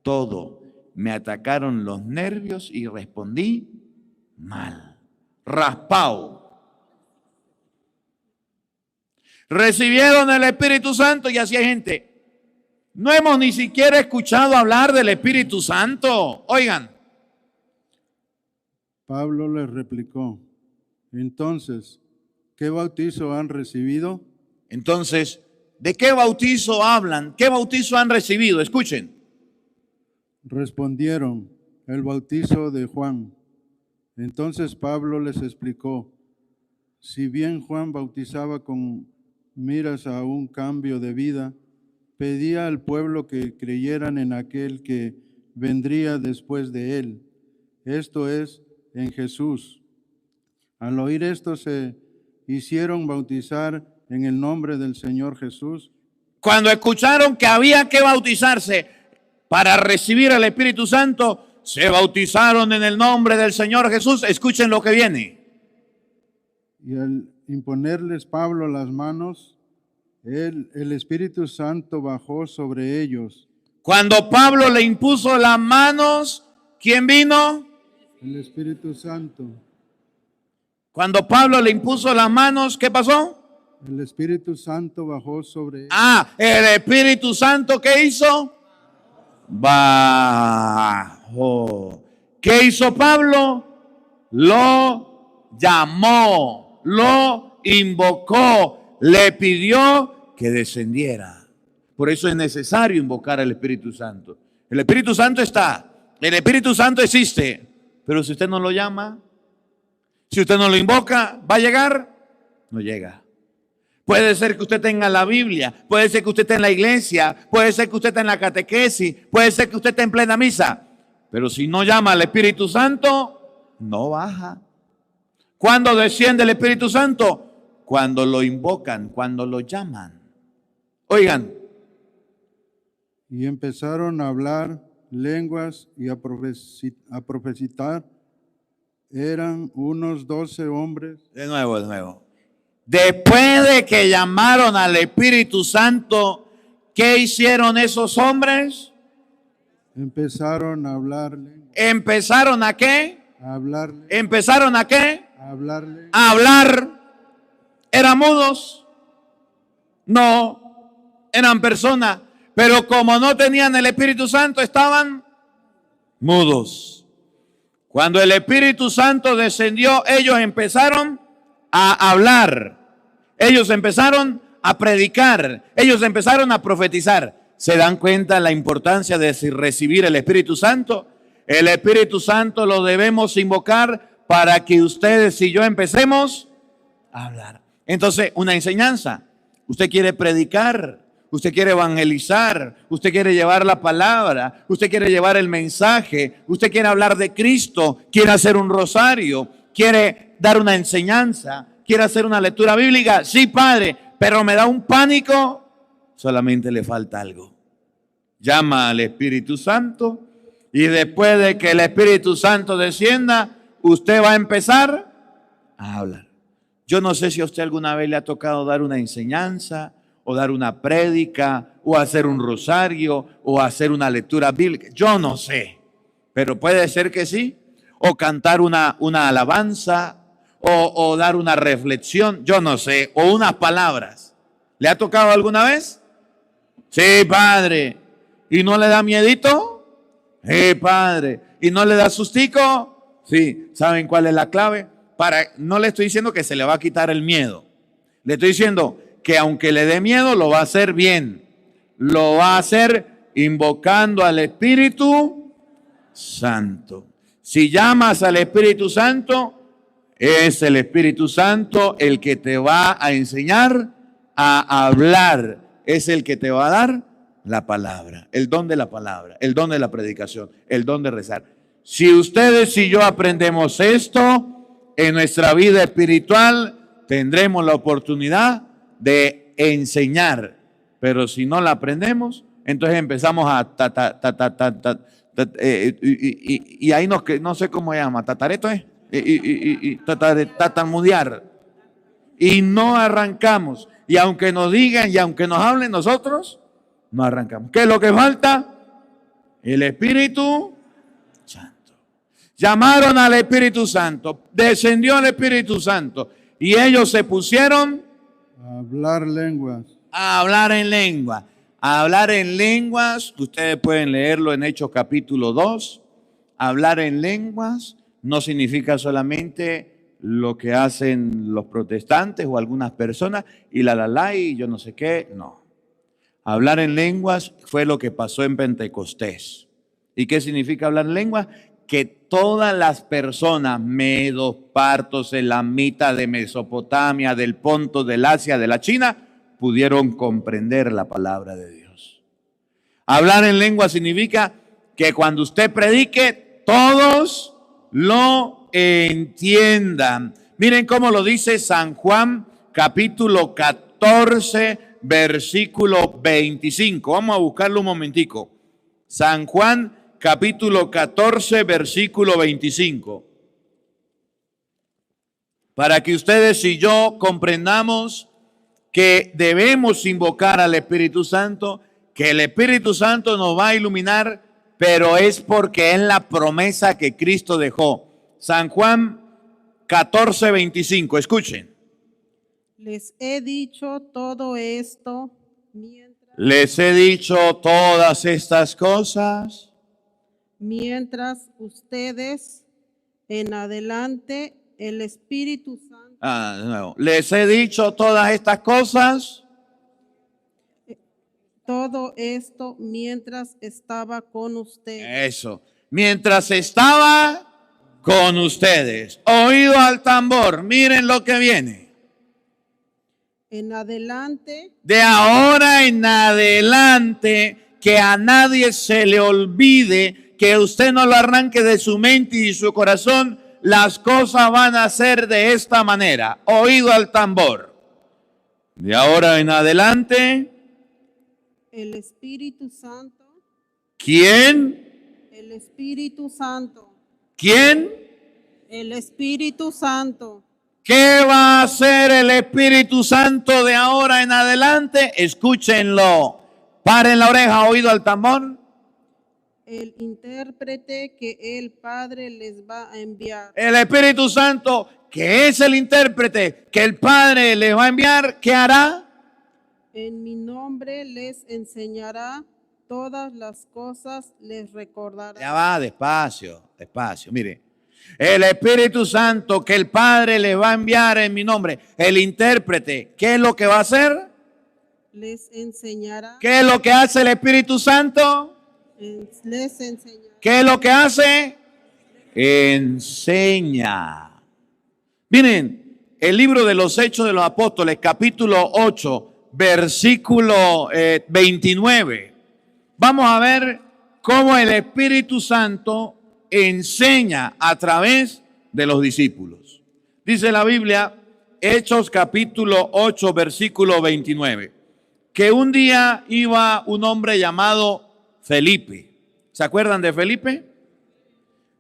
todo. Me atacaron los nervios y respondí mal. Raspado. Recibieron el Espíritu Santo y así hay gente. No hemos ni siquiera escuchado hablar del Espíritu Santo. Oigan. Pablo les replicó: entonces, ¿qué bautizo han recibido? Entonces, ¿de qué bautizo hablan? ¿Qué bautizo han recibido? Escuchen. Respondieron: el bautizo de Juan. Entonces Pablo les explicó: si bien Juan bautizaba con miras a un cambio de vida, pedía al pueblo que creyeran en aquel que vendría después de él, esto es, en Jesús. Al oír esto se hicieron bautizar en el nombre del Señor Jesús. Cuando escucharon que había que bautizarse para recibir el Espíritu Santo, se bautizaron en el nombre del Señor Jesús. Escuchen lo que viene. Y al imponerles Pablo las manos, el Espíritu Santo bajó sobre ellos. Cuando Pablo le impuso las manos, ¿quién vino? El Espíritu Santo. Cuando Pablo le impuso las manos, ¿qué pasó? El Espíritu Santo bajó sobre ellos. El Espíritu Santo, ¿qué hizo? Bajó. ¿Qué hizo Pablo? Lo llamó, lo invocó, le pidió que descendiera. Por eso es necesario invocar al Espíritu Santo. El Espíritu Santo está, el Espíritu Santo existe, pero si usted no lo llama, si usted no lo invoca, ¿va a llegar? No llega. Puede ser que usted tenga la Biblia, puede ser que usted esté en la iglesia, puede ser que usted esté en la catequesis, puede ser que usted esté en plena misa, pero si no llama al Espíritu Santo, no baja. ¿Cuándo desciende el Espíritu Santo? Cuando lo invocan, cuando lo llaman. Oigan. Y empezaron a hablar lenguas y a profetizar. Eran unos 12 hombres. De nuevo. Después de que llamaron al Espíritu Santo, ¿qué hicieron esos hombres? Empezaron a hablar lenguas. ¿Empezaron a qué? A hablar lenguas. ¿Empezaron a qué? A hablar lenguas. A hablar. ¿Eran mudos? No, eran personas. Pero como no tenían el Espíritu Santo, estaban mudos. Cuando el Espíritu Santo descendió, ellos empezaron a hablar. Ellos empezaron a predicar. Ellos empezaron a profetizar. ¿Se dan cuenta la importancia de recibir el Espíritu Santo? El Espíritu Santo lo debemos invocar para que ustedes y yo empecemos a hablar. Entonces, una enseñanza. Usted quiere predicar, usted quiere evangelizar, usted quiere llevar la palabra, usted quiere llevar el mensaje, usted quiere hablar de Cristo, quiere hacer un rosario, quiere dar una enseñanza, quiere hacer una lectura bíblica. Sí, Padre, pero me da un pánico. Solamente le falta algo. Llama al Espíritu Santo y después de que el Espíritu Santo descienda, usted va a empezar a hablar. Yo no sé si a usted alguna vez le ha tocado dar una enseñanza o dar una prédica o hacer un rosario o hacer una lectura bíblica. Yo no sé, pero puede ser que sí. O cantar una alabanza o dar una reflexión, yo no sé, o unas palabras. ¿Le ha tocado alguna vez? Sí, Padre. ¿Y no le da miedito? Sí, Padre. ¿Y no le da sustico? Sí. ¿Saben cuál es la clave? No le estoy diciendo que se le va a quitar el miedo. Le estoy diciendo que aunque le dé miedo, lo va a hacer bien. Lo va a hacer invocando al Espíritu Santo. Si llamas al Espíritu Santo, es el Espíritu Santo el que te va a enseñar a hablar. Es el que te va a dar la palabra, el don de la palabra, el don de la predicación, el don de rezar. Si ustedes y yo aprendemos esto, en nuestra vida espiritual tendremos la oportunidad de enseñar. Pero si no la aprendemos, entonces empezamos a y ahí no sé cómo se llama, tatareto tatarmudear. Y no arrancamos. Y aunque nos digan y aunque nos hablen, nosotros no arrancamos. ¿Qué es lo que falta? El Espíritu Santo. Llamaron al Espíritu Santo. Descendió el Espíritu Santo. Y ellos se pusieron a hablar lenguas. a hablar en lengua. A hablar en lenguas, ustedes pueden leerlo en Hechos capítulo 2. Hablar en lenguas no significa solamente lo que hacen los protestantes o algunas personas y y yo no sé qué, no. Hablar en lenguas fue lo que pasó en Pentecostés. ¿Y qué significa hablar en lenguas? Que todas las personas, medos, partos, elamitas de Mesopotamia, del Ponto, del Asia, de la China, pudieron comprender la palabra de Dios. Hablar en lengua significa que cuando usted predique, todos lo entiendan. Miren cómo lo dice San Juan, capítulo 14, versículo 25. Vamos a buscarlo un momentico. San Juan, capítulo 14, versículo 25. Para que ustedes y yo comprendamos que debemos invocar al Espíritu Santo, que el Espíritu Santo nos va a iluminar, pero es porque es la promesa que Cristo dejó. San Juan 14, 25, escuchen. Les he dicho todo esto Les he dicho todas estas cosas mientras ustedes en adelante el Espíritu Santo. De nuevo. Les he dicho todas estas cosas. Todo esto mientras estaba con ustedes. Eso. Mientras estaba con ustedes. Oído al tambor. Miren lo que viene. En adelante. De ahora en adelante, que a nadie se le olvide, que usted no lo arranque de su mente y su corazón. Las cosas van a ser de esta manera. Oído al tambor. De ahora en adelante. El Espíritu Santo. ¿Quién? El Espíritu Santo. ¿Quién? El Espíritu Santo. ¿Qué va a hacer el Espíritu Santo de ahora en adelante? Escúchenlo. Paren la oreja, oído al tambor. El intérprete que el Padre les va a enviar. El Espíritu Santo, que es el intérprete que el Padre les va a enviar, ¿qué hará? En mi nombre les enseñará todas las cosas, les recordará. Ya va, despacio, despacio. Mire, el Espíritu Santo que el Padre les va a enviar en mi nombre, el intérprete, ¿qué es lo que va a hacer? Les enseñará. ¿Qué es lo que hace el Espíritu Santo? Les enseñará. ¿Qué es lo que hace? Enseña. Miren, el libro de los Hechos de los Apóstoles, capítulo 8, versículo 29. Vamos a ver cómo el Espíritu Santo enseña a través de los discípulos. Dice la Biblia, Hechos capítulo 8, versículo 29, que un día iba un hombre llamado Felipe. ¿Se acuerdan de Felipe?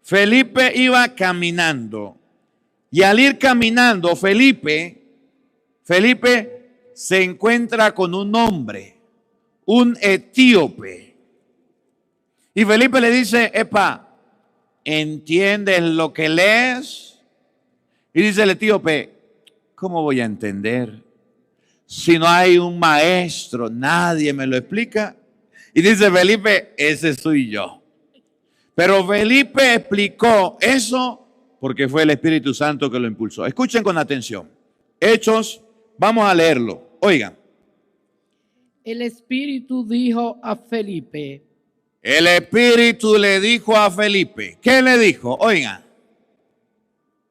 Felipe iba caminando. Y al ir caminando, Felipe se encuentra con un hombre, un etíope. Y Felipe le dice, epa, ¿entiendes lo que lees? Y dice el etíope, ¿cómo voy a entender? Si no hay un maestro, nadie me lo explica. Y dice Felipe, ese soy yo. Pero Felipe explicó eso porque fue el Espíritu Santo que lo impulsó. Escuchen con atención. Hechos, vamos a leerlo. Oigan. El Espíritu dijo a Felipe. El Espíritu le dijo a Felipe. ¿Qué le dijo? Oigan.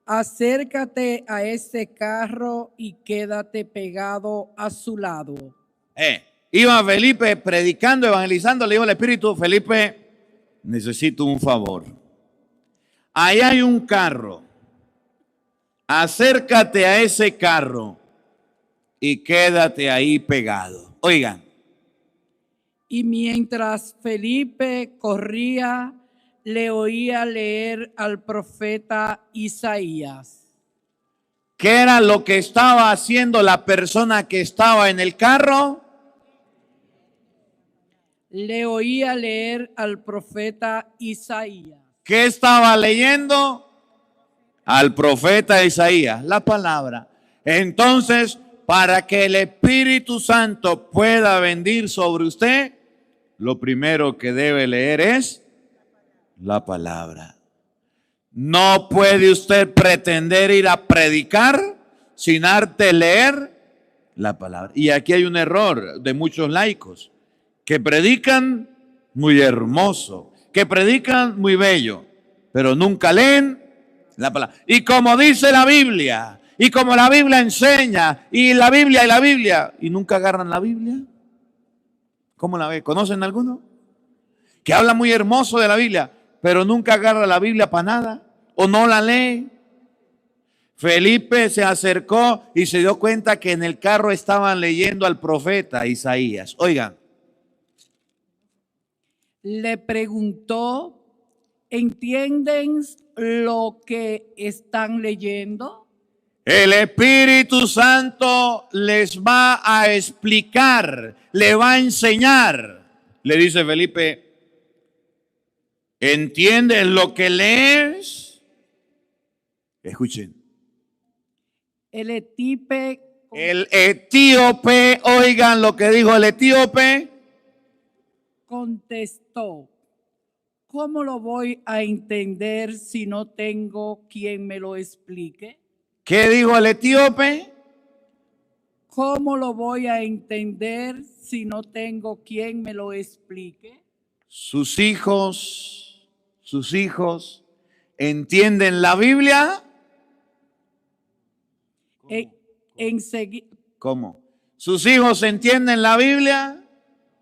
Acércate a ese carro y quédate pegado a su lado. Iba Felipe predicando, evangelizando, le dijo al Espíritu, Felipe, necesito un favor. Ahí hay un carro. Acércate a ese carro y quédate ahí pegado. Oigan. Y mientras Felipe corría, le oía leer al profeta Isaías. ¿Qué era lo que estaba haciendo la persona que estaba en el carro? le oía leer al profeta Isaías. ¿Qué estaba leyendo? Al profeta Isaías, la palabra. Entonces, para que el Espíritu Santo pueda venir sobre usted, lo primero que debe leer es la palabra. No puede usted pretender ir a predicar sin antes leer la palabra. Y aquí hay un error de muchos laicos que predican muy hermoso, que predican muy bello, pero nunca leen la palabra. Y como dice la Biblia, y como la Biblia enseña, y la Biblia, y nunca agarran la Biblia. ¿Cómo la ve? ¿Conocen alguno? Que habla muy hermoso de la Biblia, pero nunca agarra la Biblia para nada, o no la lee. Felipe se acercó y se dio cuenta que en el carro estaban leyendo al profeta Isaías. Oigan. Le preguntó, ¿entienden lo que están leyendo? El Espíritu Santo les va a explicar, le va a enseñar. Le dice Felipe, ¿entiendes lo que lees? Escuchen. El etíope, Oigan lo que dijo el etíope. contestó, ¿cómo lo voy a entender si no tengo quien me lo explique? ¿Qué dijo el etíope? ¿Cómo lo voy a entender si no tengo quien me lo explique? Sus hijos entienden la Biblia. ¿Cómo? ¿Sus hijos entienden la Biblia?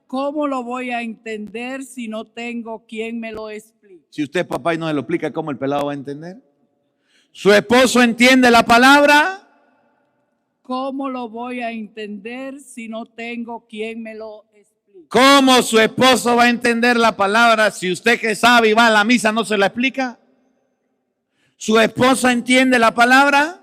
¿Cómo lo voy a entender si no tengo quien me lo explique? Si usted es papá y no se lo explica, ¿cómo el pelado va a entender? ¿Su esposo entiende la palabra? ¿Cómo lo voy a entender si no tengo quien me lo explique? ¿Cómo su esposo va a entender la palabra si usted que sabe y va a la misa no se la explica? ¿Su esposa entiende la palabra?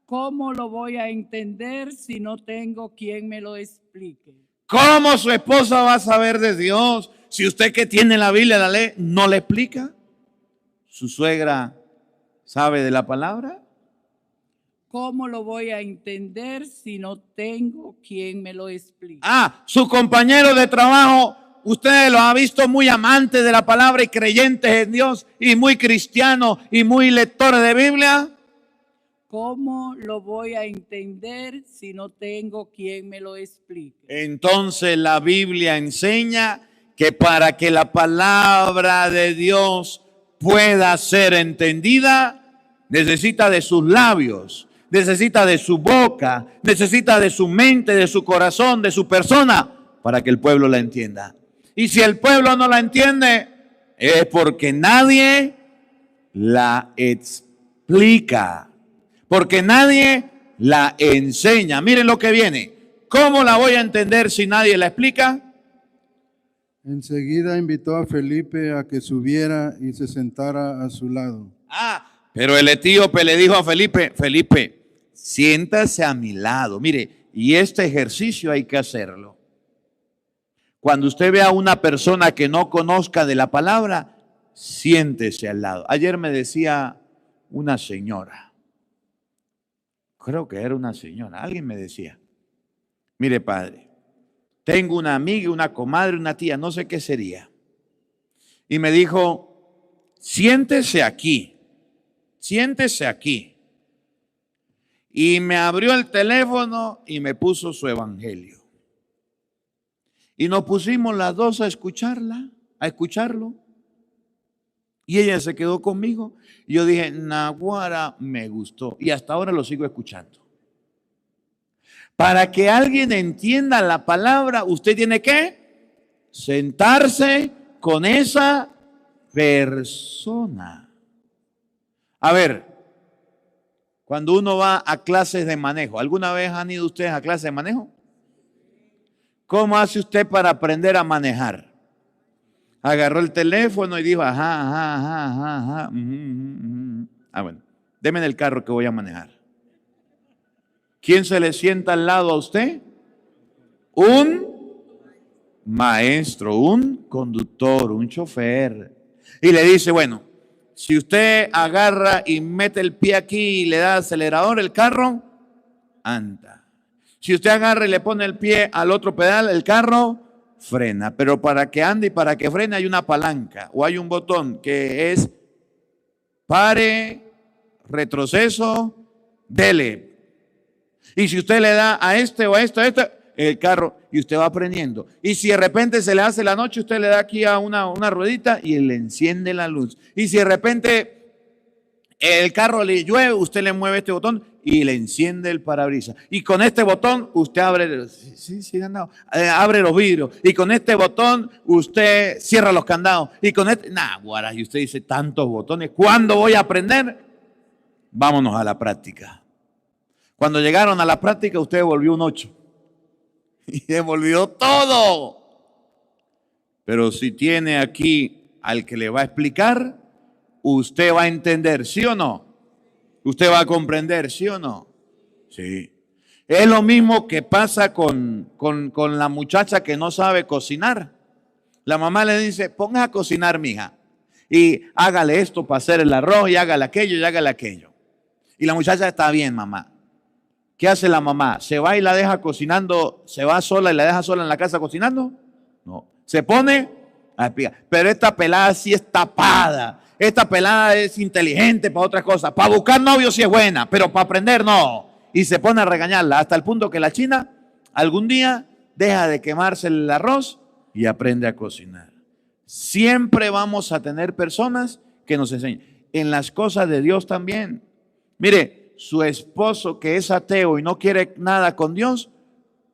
¿Cómo lo voy a entender si no tengo quien me lo explique? ¿Cómo su esposa va a saber de Dios si usted que tiene la Biblia, la ley, no le explica? ¿Su suegra sabe de la palabra? ¿Cómo lo voy a entender si no tengo quien me lo explique? Su compañero de trabajo, usted lo ha visto muy amante de la palabra y creyente en Dios y muy cristiano y muy lector de Biblia. ¿Cómo lo voy a entender si no tengo quien me lo explique? Entonces la Biblia enseña que para que la palabra de Dios pueda ser entendida, necesita de sus labios, necesita de su boca, necesita de su mente, de su corazón, de su persona, para que el pueblo la entienda. Y si el pueblo no la entiende, es porque nadie la explica. Porque nadie la enseña. Miren lo que viene. ¿Cómo la voy a entender si nadie la explica? Enseguida invitó a Felipe a que subiera y se sentara a su lado. Pero el etíope le dijo a Felipe, Felipe, siéntase a mi lado. Mire, y este ejercicio hay que hacerlo. Cuando usted vea a una persona que no conozca de la palabra, siéntese al lado. Ayer me decía una señora. Creo que era una señora, alguien me decía, mire padre, tengo una amiga, una comadre, una tía, no sé qué sería. Y me dijo, siéntese aquí. Y me abrió el teléfono y me puso su evangelio. Y nos pusimos las dos a escucharlo. Y ella se quedó conmigo. Y yo dije, naguara, me gustó. Y hasta ahora lo sigo escuchando. Para que alguien entienda la palabra, usted tiene que sentarse con esa persona. A ver, cuando uno va a clases de manejo, ¿alguna vez han ido ustedes a clases de manejo? ¿Cómo hace usted para aprender a manejar? Agarró el teléfono y dijo, ajá. Bueno, deme en el carro que voy a manejar. ¿Quién se le sienta al lado a usted? Un maestro, un conductor, un chofer. Y le dice, bueno, si usted agarra y mete el pie aquí y le da acelerador, el carro anda. Si usted agarra y le pone el pie al otro pedal, el carro frena. Pero para que ande y para que frene hay una palanca o hay un botón que es pare, retroceso, dele. Y si usted le da a este o a esto, el carro, y usted va aprendiendo. Y si de repente se le hace la noche, usted le da aquí a una ruedita y le enciende la luz. Y si de repente el carro le llueve, usted le mueve este botón y le enciende el parabrisas. Y con este botón usted abre los vidrios. Y con este botón usted cierra los candados. Y con este, y usted dice tantos botones. ¿Cuándo voy a aprender? Vámonos a la práctica. Cuando llegaron a la práctica, usted devolvió un 8. Y devolvió todo. Pero si tiene aquí al que le va a explicar, usted va a entender, ¿sí o no? Usted va a comprender, ¿sí o no? Sí. Es lo mismo que pasa con la muchacha que no sabe cocinar. La mamá le dice, ponga a cocinar, mija, y hágale esto para hacer el arroz, y hágale aquello, y hágale aquello. Y la muchacha está bien, mamá. ¿Qué hace la mamá? ¿Se va y la deja cocinando? ¿Se va sola y la deja sola en la casa cocinando? No. Se pone a explicar. Pero esta pelada sí es tapada. Esta pelada es inteligente para otras cosas. Para buscar novio sí es buena, pero para aprender no. Y se pone a regañarla hasta el punto que la china algún día deja de quemarse el arroz y aprende a cocinar. Siempre vamos a tener personas que nos enseñen. En las cosas de Dios también. Mire, su esposo que es ateo y no quiere nada con Dios,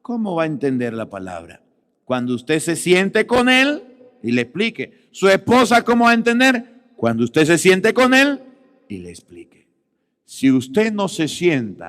¿cómo va a entender la palabra? Cuando usted se siente con él y le explique. Su esposa, ¿cómo va a entender? Cuando usted se siente con él y le explique. Si usted no se sienta